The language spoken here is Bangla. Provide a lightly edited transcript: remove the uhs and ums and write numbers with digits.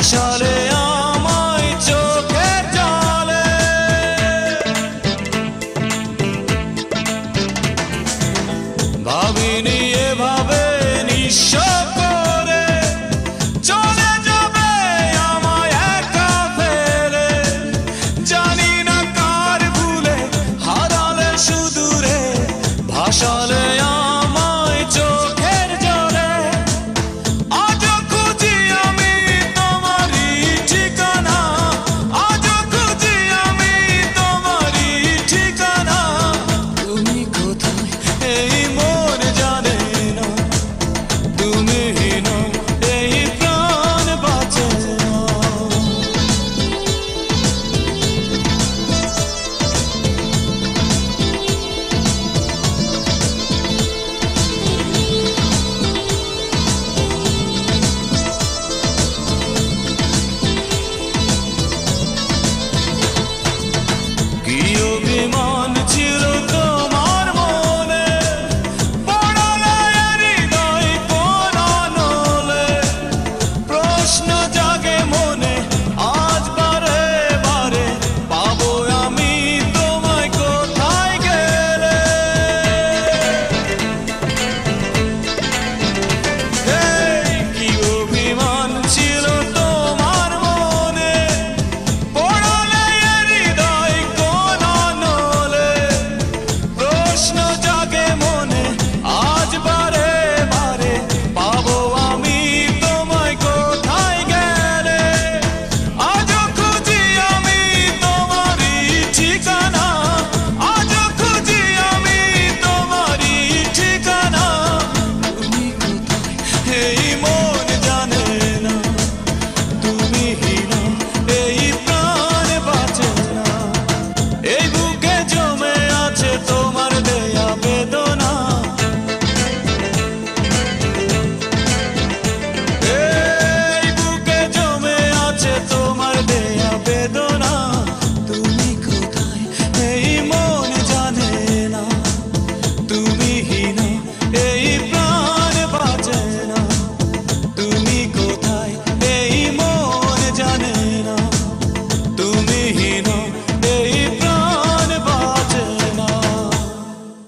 ভাসালে আমায় চোখের জলে। ভাবিনি এভাবে নিঃস্ব করে চলে যাবে আমায় একা ফেলে। জানি না কার ভুলে হারালে সুদূরে, ভাসালে আমায় চোখের জলে। আজও খুঁজি আমি তোমারই ঠিকানা, আজও খুঁজি আমি তোমারই ঠিকানা। তুমি কোথায় এই মন জানে না, তুমি না এই প্রাণ বাঁচে না। কি অভিমান ছিল তোমার মনে, পড়ালে হৃদয় কোন আনলে। প্রশ্ন জাগে মনে আজ বারে বারে, পাবো আমি তোমায় কোথায় গেলে। কি অভিমান ছিল তোমার মনে, পড়ালে হৃদয় কোন আনলে। প্রশ্ন জাগে মনে আজ বারে বারে, পাবো আমি তোমায় কোথায় গেলে। আজও খুঁজি আমি তোমারই ঠিকানা, আজও খুঁজি আমি তোমারই ঠিকানা। তুমি কোথায় এই মন জানে না, তুমি